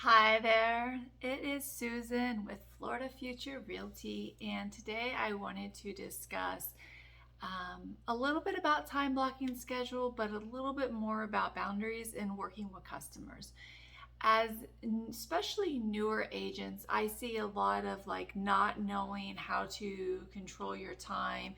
Hi there, it is Susan with Florida Future Realty, and today I wanted to discuss a little bit about time blocking schedule, but a little bit more about boundaries and working with customers. As especially newer agents, I see a lot of like not knowing how to control your time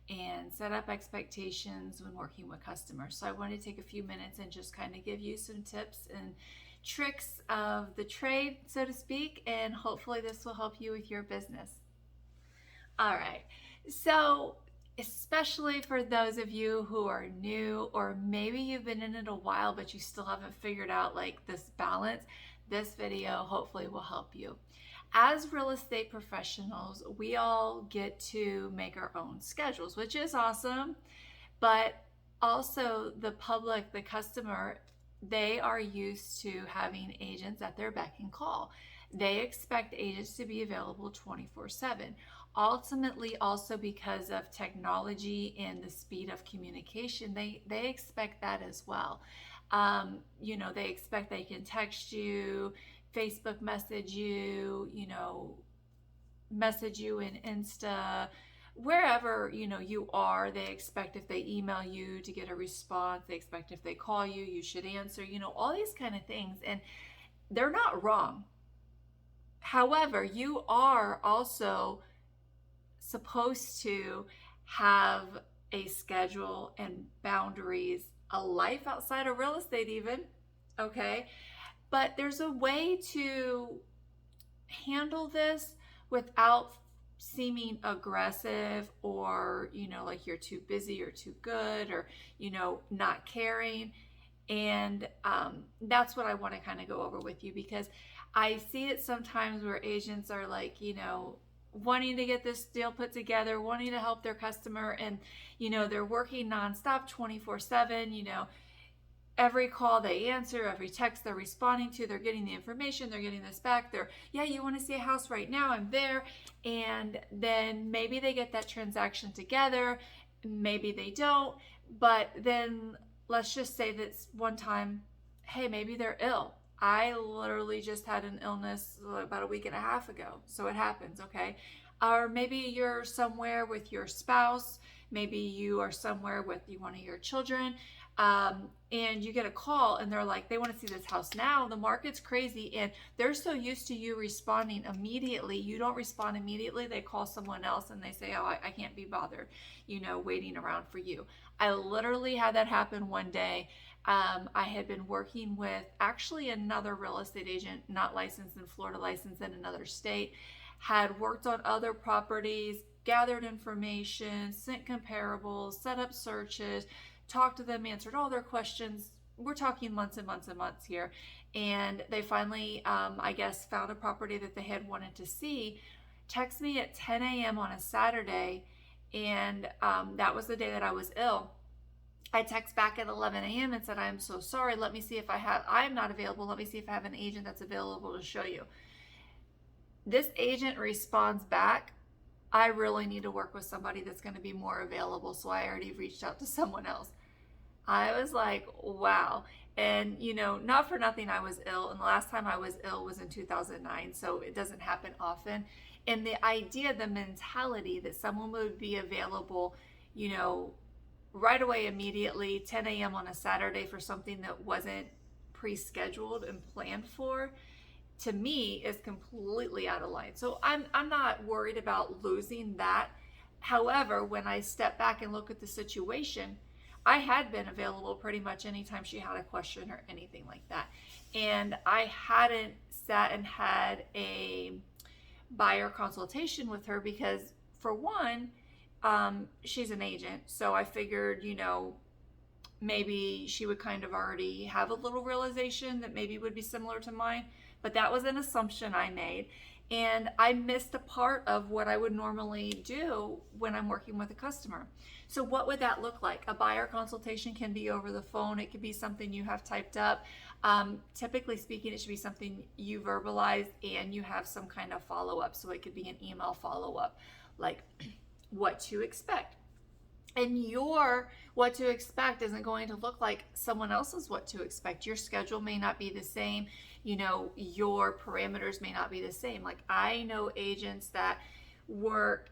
and set up expectations when working with customers. So I want to take a few minutes and just kind of give you some tips and tricks of the trade, so to speak, and hopefully this will help you with your business. All right. So, especially for those of you who are new, or maybe you've been in it a while but you still haven't figured out like this balance, this video hopefully will help you. As real estate professionals, we all get to make our own schedules, which is awesome, but also the public, the customer, they are used to having agents at their beck and call. They expect agents to be available 24/7. Ultimately, also because of technology and the speed of communication, they expect that as well. They expect they can text you, Facebook message you, message you in Insta, wherever you are. They expect if they email you to get a response. They expect if they call you, you should answer. All these kind of things, and they're not wrong. However, you are also supposed to have a schedule and boundaries, a life outside of real estate, even. Okay, but there's a way to handle this without seeming aggressive, or like you're too busy or too good, or not caring. And that's what I want to kind of go over with you, because I see it sometimes where agents are like, wanting to get this deal put together, wanting to help their customer, and they're working nonstop 24/7. Every call they answer, every text they're responding to, they're getting the information, they're getting this back. Yeah, you want to see a house right now, I'm there. And then maybe they get that transaction together, maybe they don't. But then let's just say that one time, hey, maybe they're ill. I literally just had an illness about a week and a half ago. So it happens, okay? Or maybe you're somewhere with your spouse, maybe you are somewhere with one of your children, and you get a call and they're like, they want to see this house now. The market's crazy, and they're so used to you responding immediately. You don't respond immediately. They call someone else and they say, oh, I can't be bothered, waiting around for you. I literally had that happen one day. I had been working with actually another real estate agent, not licensed in Florida, licensed in another state, had worked on other properties, gathered information, sent comparables, set up searches, talked to them, answered all their questions. We're talking months and months and months here. And they finally, I guess, found a property that they had wanted to see. Text me at 10 a.m. on a Saturday, and that was the day that I was ill. I text back at 11 a.m. and said, I'm so sorry. Let me see if I'm not available. Let me see if I have an agent that's available to show you. This agent responds back, I really need to work with somebody that's going to be more available. So I already reached out to someone else. I was like, wow. And, not for nothing, I was ill. And the last time I was ill was in 2009. So it doesn't happen often. And the idea, the mentality that someone would be available, right away, immediately, 10 a.m. on a Saturday for something that wasn't pre-scheduled and planned for, to me is completely out of line. So I'm not worried about losing that. However, when I step back and look at the situation, I had been available pretty much anytime she had a question or anything like that. And I hadn't sat and had a buyer consultation with her because, for one, she's an agent. So I figured, maybe she would kind of already have a little realization that maybe would be similar to mine. But that was an assumption I made. And I missed a part of what I would normally do when I'm working with a customer. So what would that look like? A buyer consultation can be over the phone. It could be something you have typed up. Typically speaking, it should be something you verbalize and you have some kind of follow-up. So it could be an email follow-up, like what to expect. And your what to expect isn't going to look like someone else's what to expect. Your schedule may not be the same. Your parameters may not be the same. Like, I know agents that work,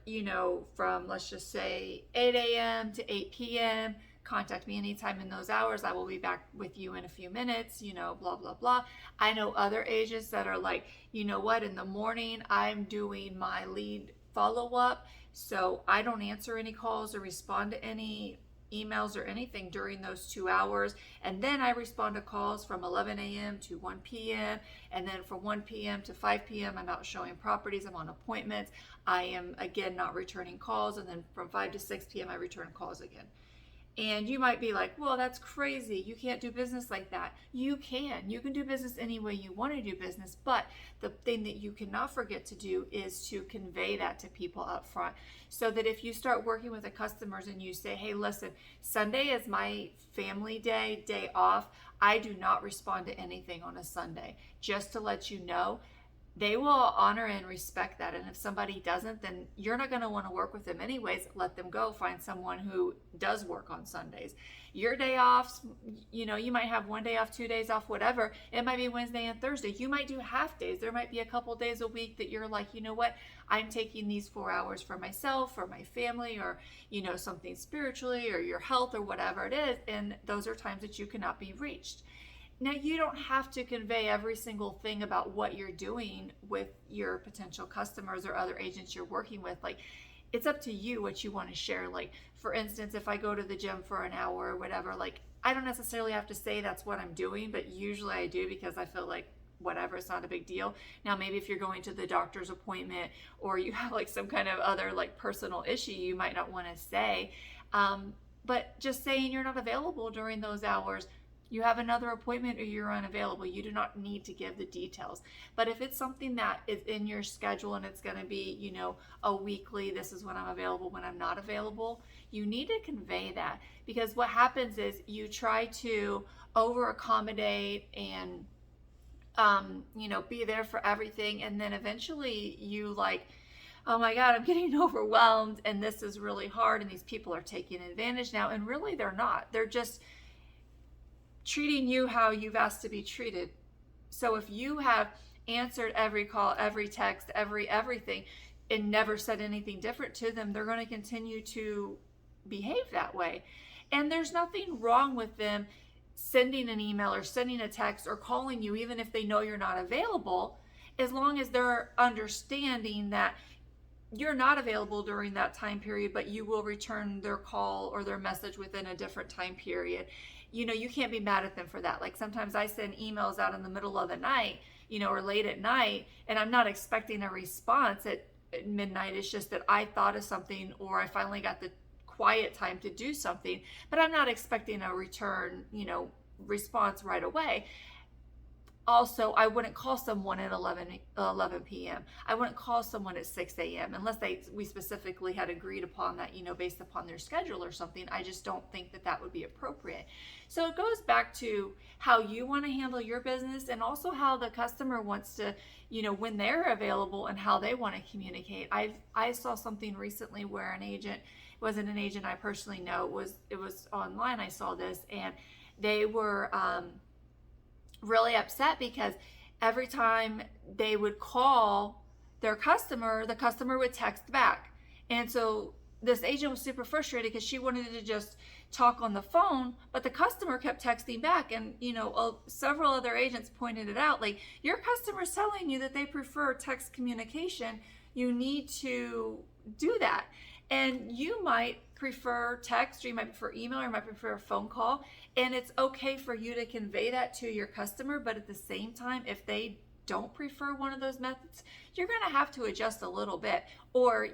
from, let's just say, 8 a.m. to 8 p.m. Contact me anytime in those hours. I will be back with you in a few minutes, blah, blah, blah. I know other agents that are like, you know what, in the morning, I'm doing my lead follow up. So I don't answer any calls or respond to any emails or anything during those 2 hours. And then I respond to calls from 11 a.m. to 1 p.m. And then from 1 p.m. to 5 p.m., I'm out showing properties. I'm on appointments. I am, again, not returning calls. And then from 5 to 6 p.m., I return calls again. And you might be like, well, that's crazy. You can't do business like that. You can. You can do business any way you want to do business. But the thing that you cannot forget to do is to convey that to people up front. So that if you start working with the customers and you say, hey, listen, Sunday is my family day off. I do not respond to anything on a Sunday. Just to let you know, they will honor and respect that. And if somebody doesn't, then you're not going to want to work with them anyways. Let them go. Find someone who does work on Sundays. Your day off, you might have one day off, 2 days off, whatever. It might be Wednesday and Thursday. You might do half days. There might be a couple days a week that you're like, you know what, I'm taking these 4 hours for myself or my family, or, something spiritually, or your health, or whatever it is. And those are times that you cannot be reached. Now, you don't have to convey every single thing about what you're doing with your potential customers or other agents you're working with. Like, it's up to you what you want to share. Like, for instance, if I go to the gym for an hour or whatever, like, I don't necessarily have to say that's what I'm doing, but usually I do, because I feel like whatever, it's not a big deal. Now, maybe if you're going to the doctor's appointment, or you have like some kind of other like personal issue, you might not want to say. But just saying you're not available during those hours, you have another appointment, or you're unavailable, you do not need to give the details. But if it's something that is in your schedule and it's going to be, a weekly, this is when I'm available, when I'm not available, you need to convey that. Because what happens is you try to over accommodate and, be there for everything. And then eventually you like, oh my God, I'm getting overwhelmed and this is really hard. And these people are taking advantage now. And really they're not. They're just treating you how you've asked to be treated. So if you have answered every call, every text, everything, and never said anything different to them, they're going to continue to behave that way. And there's nothing wrong with them sending an email or sending a text or calling you, even if they know you're not available, as long as they're understanding that you're not available during that time period, but you will return their call or their message within a different time period. You can't be mad at them for that. Like, sometimes I send emails out in the middle of the night, or late at night, and I'm not expecting a response at midnight. It's just that I thought of something, or I finally got the quiet time to do something, but I'm not expecting a return, response right away. Also, I wouldn't call someone at 11 p.m. I wouldn't call someone at 6 a.m. unless we specifically had agreed upon that, based upon their schedule or something. I just don't think that would be appropriate. So it goes back to how you want to handle your business, and also how the customer wants to, when they're available, and how they want to communicate. I saw something recently where an agent, it wasn't an agent I personally know, it was online. I saw this, and they were really upset because every time they would call their customer, the customer would text back. And so this agent was super frustrated because she wanted to just talk on the phone, but the customer kept texting back. And several other agents pointed it out, like, your customer's telling you that they prefer text communication. You need to do that. And you might prefer text, or you might prefer email, or you might prefer a phone call. And it's okay for you to convey that to your customer. But at the same time, if they don't prefer one of those methods, you're going to have to adjust a little bit, or,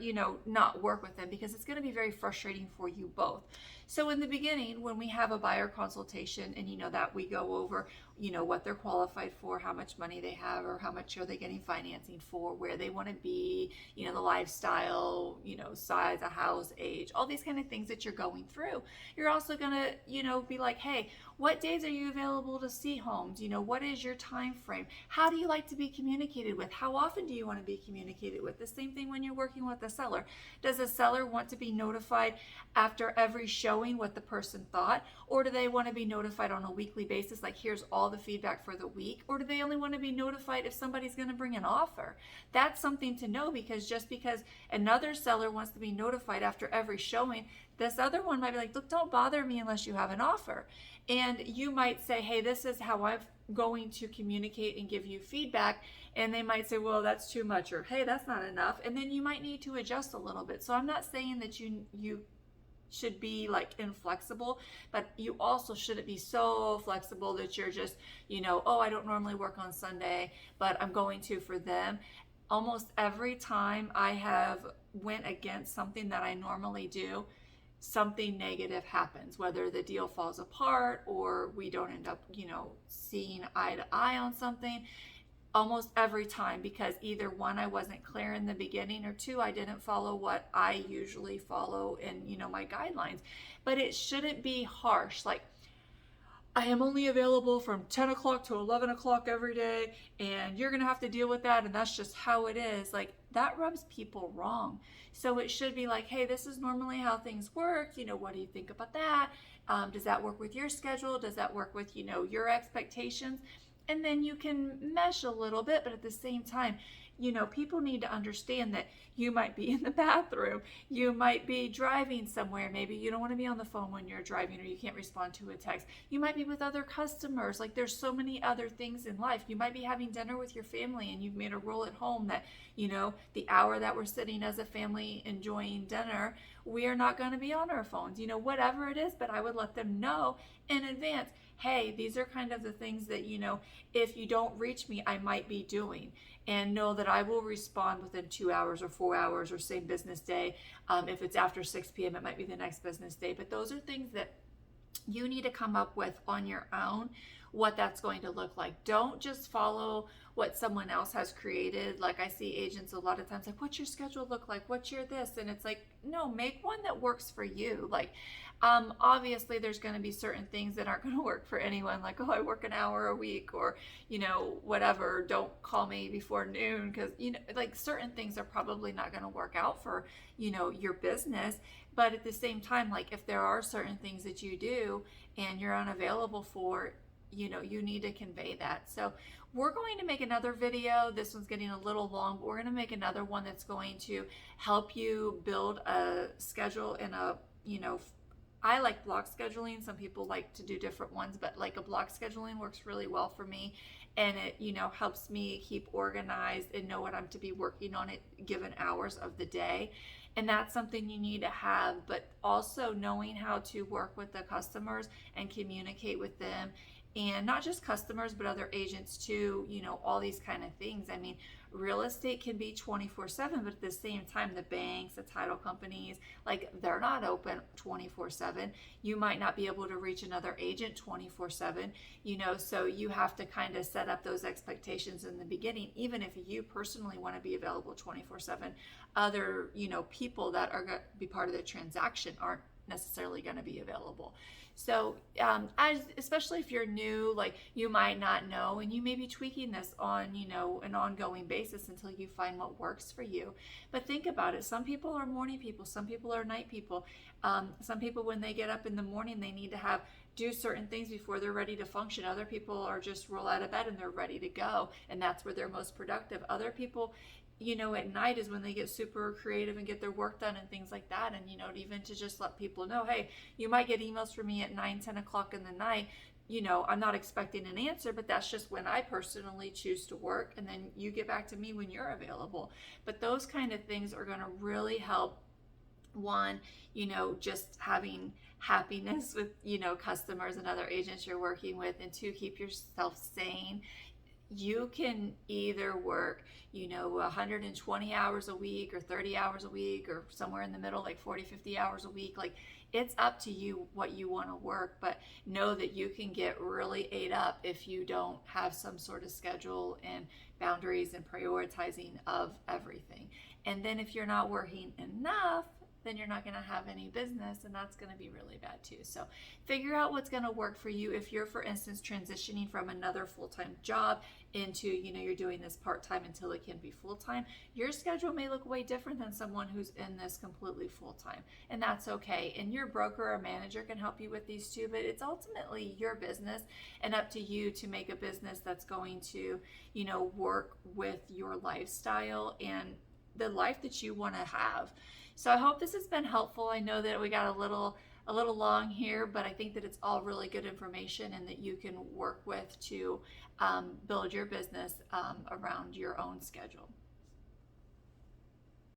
not work with them, because it's going to be very frustrating for you both. So in the beginning, when we have a buyer consultation, and that we go over, what they're qualified for, how much money they have, or how much are they getting financing for, where they want to be, the lifestyle, size of house, age, all these kind of things that you're going through. You're also going to, be like, hey, What days are you available to see homes? What is your time frame? How do you like to be communicated with? How often do you want to be communicated with? The same thing when you're working with a seller. Does a seller want to be notified after every showing what the person thought? Or do they want to be notified on a weekly basis, like here's all the feedback for the week? Or do they only want to be notified if somebody's going to bring an offer? That's something to know, because just because another seller wants to be notified after every showing, this other one might be like, look, don't bother me unless you have an offer. And you might say, hey, this is how I'm going to communicate and give you feedback. And they might say, well, that's too much, or hey, that's not enough. And then you might need to adjust a little bit. So I'm not saying that you should be like inflexible, but you also shouldn't be so flexible that you're just, oh, I don't normally work on Sunday, but I'm going to for them. Almost every time I have went against something that I normally do, something negative happens, whether the deal falls apart or we don't end up, seeing eye to eye on something. Almost every time, because either one, I wasn't clear in the beginning, or two, I didn't follow what I usually follow in, my guidelines. But it shouldn't be harsh. Like, I am only available from 10 o'clock to 11 o'clock every day, and you're going to have to deal with that, and that's just how it is. Like, that rubs people wrong. So it should be like, hey, this is normally how things work. What do you think about that? Does that work with your schedule? Does that work with, your expectations? And then you can mesh a little bit, but at the same time, people need to understand that you might be in the bathroom, you might be driving somewhere, maybe you don't want to be on the phone when you're driving, or you can't respond to a text. You might be with other customers. Like, there's so many other things in life. You might be having dinner with your family, and you've made a rule at home that, the hour that we're sitting as a family enjoying dinner, we are not going to be on our phones, whatever it is. But I would let them know in advance, hey, these are kind of the things that, if you don't reach me, I might be doing. And know that I will respond within 2 hours or 4 hours or same business day. If it's after 6 p.m., it might be the next business day. But those are things that you need to come up with on your own, what that's going to look like. Don't just follow what someone else has created. Like, I see agents a lot of times like, what's your schedule look like? What's your this? And it's like, no, make one that works for you. Like, obviously there's going to be certain things that aren't going to work for anyone. Like, oh, I work an hour a week, or, whatever, don't call me before noon. Cause like, certain things are probably not going to work out for, your business. But at the same time, like, if there are certain things that you do and you're unavailable for, you need to convey that. So we're going to make another video. This one's getting a little long, but we're going to make another one that's going to help you build a schedule in a, I like block scheduling. Some people like to do different ones, but like a block scheduling works really well for me. And it, helps me keep organized and know what I'm to be working on at given hours of the day. And that's something you need to have, but also knowing how to work with the customers and communicate with them. And not just customers, but other agents too, all these kind of things. I mean, real estate can be 24/7, but at the same time, the banks, the title companies, like, they're not open 24/7. You might not be able to reach another agent 24/7, so you have to kind of set up those expectations in the beginning. Even if you personally want to be available 24/7, other, people that are going to be part of the transaction aren't necessarily going to be available. So especially if you're new, like, you might not know, and you may be tweaking this on, an ongoing basis until you find what works for you. But think about it. Some people are morning people. Some people are night people. Some people, when they get up in the morning, they need to do certain things before they're ready to function. Other people are just roll out of bed and they're ready to go, and that's where they're most productive. Other people, at night is when they get super creative and get their work done and things like that. And, even to just let people know, hey, you might get emails from me at 9-10 o'clock in the night. I'm not expecting an answer, but that's just when I personally choose to work. And then you get back to me when you're available. But those kind of things are going to really help. One, just having happiness with, customers and other agents you're working with. And two, keep yourself sane. You can either work, 120 hours a week or 30 hours a week, or somewhere in the middle, like 40, 50 hours a week. Like, it's up to you what you want to work, but know that you can get really ate up if you don't have some sort of schedule and boundaries and prioritizing of everything. And then if you're not working enough, then you're not going to have any business, and that's going to be really bad too. So figure out what's going to work for you. If you're, for instance, transitioning from another full-time job into, you're doing this part-time until it can be full-time, your schedule may look way different than someone who's in this completely full-time, and that's okay. And your broker or manager can help you with these too, but it's ultimately your business and up to you to make a business that's going to, work with your lifestyle and the life that you want to have. So I hope this has been helpful. I know that we got a little long here, but I think that it's all really good information and that you can work with to build your business around your own schedule.